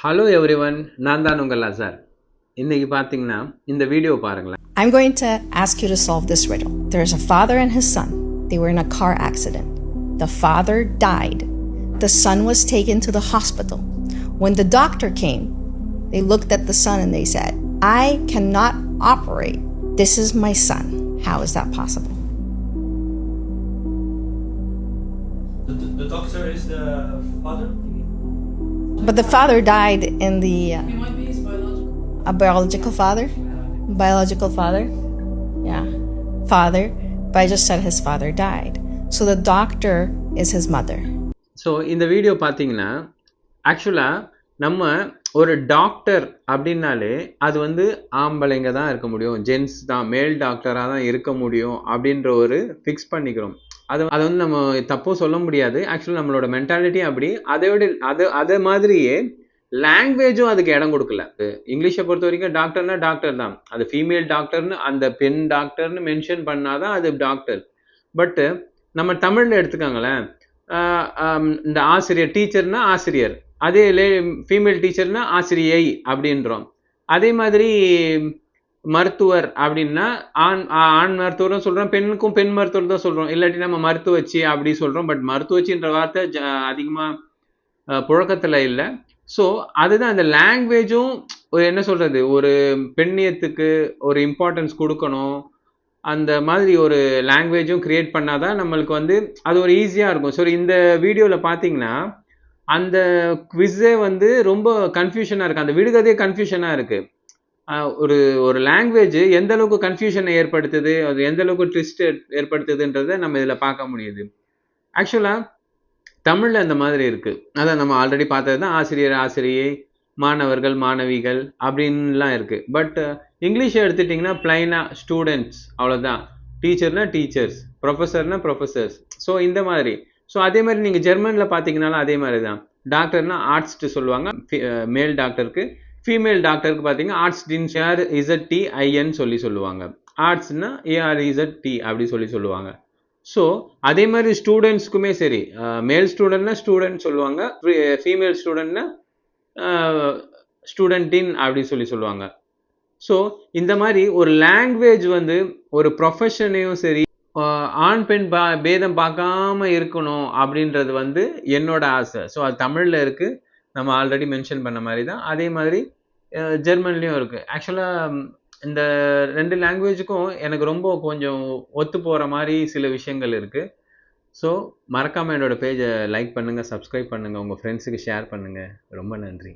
Hello everyone, நான் தான் உங்கள் அசார். இன்னைக்கு பார்த்தீங்கன்னா இந்த வீடியோ பாருங்களேன். I'm going to ask you to solve this riddle. There's a father and his son. They were in a car accident. The father died. The son was taken to the hospital. When the doctor came, they looked at the son and they said, I cannot operate. This is my son. How is that possible? The doctor is the father? But the father died in the... He might be his biological. A biological father? Biological father? Yeah. Father, but I just said his father died. So the doctor is his mother. So இந்த video பார்த்தீங்கன்னா ஆக்சுவலாக நம்ம ஒரு doctor அப்படின்னாலே அது வந்து ஆம்பளைங்க தான் இருக்க முடியும், ஜென்ஸ் தான், மேல் டாக்டராக தான் இருக்க முடியும் அப்படின்ற ஒரு ஃபிக்ஸ் பண்ணிக்கிறோம். அது வந்து நம்ம தப்போ சொல்ல முடியாது. ஆக்சுவலாக நம்மளோட மென்டாலிட்டி அப்படி. அதை மாதிரியே லாங்குவேஜும் அதுக்கு இடம் கொடுக்கல. இங்கிலீஷை பொறுத்த வரைக்கும் டாக்டர்னா டாக்டர் தான். அது ஃபீமேல் டாக்டர்னு அந்த பெண் டாக்டர்னு மென்ஷன் பண்ணாதான் அது டாக்டர். பட்டு நம்ம தமிழில் எடுத்துக்காங்களேன், இந்த ஆசிரியர், டீச்சர்னா ஆசிரியர், அதே ஃபீமேல் டீச்சர்னா ஆசிரியை அப்படின்றோம். அதே மாதிரி மருத்துவர் அப்படின்னா ஆண் மருத்துவரும் சொல்கிறோம், பெண்ணுக்கும் பெண் மருத்துவர் தான் சொல்கிறோம். இல்லாட்டி நம்ம மருத்துவச்சி அப்படி சொல்கிறோம். பட் மருத்துவச்சின்ற வார்த்தை அதிகமாக புழக்கத்தில் இல்லை. ஸோ அதுதான் அந்த லாங்குவேஜும் என்ன சொல்கிறது, ஒரு பெண்ணியத்துக்கு ஒரு இம்பார்ட்டன்ஸ் கொடுக்கணும். அந்த மாதிரி ஒரு லாங்குவேஜும் கிரியேட் பண்ணாதான் நம்மளுக்கு வந்து அது ஒரு ஈஸியாக இருக்கும். ஸோ இந்த வீடியோவில் பார்த்தீங்கன்னா அந்த குவிஸே வந்து ரொம்ப கன்ஃபியூஷனாக இருக்குது. அந்த விடுகதையே கன்ஃபியூஷனாக இருக்குது. ஒரு லாங்குவேஜ் எந்த அளவுக்கு கன்ஃபியூஷனை ஏற்படுத்துது, அது எந்த அளவுக்கு ட்விஸ்ட் ஏற்படுத்துதுன்றதை நம்ம இதில் பார்க்க முடியுது. ஆக்சுவலாக தமிழில் அந்த மாதிரி இருக்குது. அதான் நம்ம ஆல்ரெடி பார்த்தது தான், ஆசிரியர், ஆசிரியை, மாணவர்கள், மாணவிகள் அப்படின்லாம் இருக்குது. பட் இங்கிலீஷை எடுத்துட்டிங்கன்னா பிளைனாக ஸ்டூடெண்ட்ஸ், அவ்வளோதான். டீச்சர்னா டீச்சர்ஸ், ப்ரொஃபஸர்னா ப்ரொஃபஸர்ஸ். ஸோ இந்த மாதிரி. ஸோ அதே மாதிரி நீங்கள் ஜெர்மனில் பார்த்தீங்கன்னாலும் அதே மாதிரி தான். டாக்டர்னா ஆர்ட்ஸ்ட்டு சொல்லுவாங்க மேல் டாக்டருக்கு. ஃபீமேல் டாக்டருக்கு பார்த்தீங்கன்னா ஆர்ட்ஸ் டின்ஷார் இசட்டிஐஎன் சொல்லுவாங்க. ஆர்ட்ஸ்னா ஏஆர்இசட்டி அப்படி சொல்லுவாங்க. ஸோ அதே மாதிரி ஸ்டூடெண்ட்ஸ்க்குமே சரி, மேல் ஸ்டூடெண்ட்னா ஸ்டூடெண்ட் சொல்லுவாங்க, ஃபீமேல் ஸ்டூடெண்ட்னா ஸ்டூடெண்டின் அப்படி சொல்லுவாங்க. ஸோ இந்த மாதிரி ஒரு லாங்குவேஜ் வந்து ஒரு ப்ரொஃபஷனையும் சரி ஆண் பெண் பேதம் பார்க்காம இருக்கணும் அப்படின்றது வந்து என்னோட ஆசை. ஸோ அது தமிழில் இருக்குது, நம்ம ஆல்ரெடி மென்ஷன் பண்ண மாதிரி தான். அதே மாதிரி ஜெர்மன்லேயும் இருக்குது. ஆக்சுவலாக இந்த ரெண்டு லாங்குவேஜுக்கும் எனக்கு ரொம்ப கொஞ்சம் ஒத்து போகிற மாதிரி சில விஷயங்கள் இருக்குது. ஸோ மறக்காமல் என்னோடய பேஜை லைக் பண்ணுங்கள், சப்ஸ்கிரைப் பண்ணுங்கள், உங்கள் ஃப்ரெண்ட்ஸுக்கு ஷேர் பண்ணுங்கள். ரொம்ப நன்றி.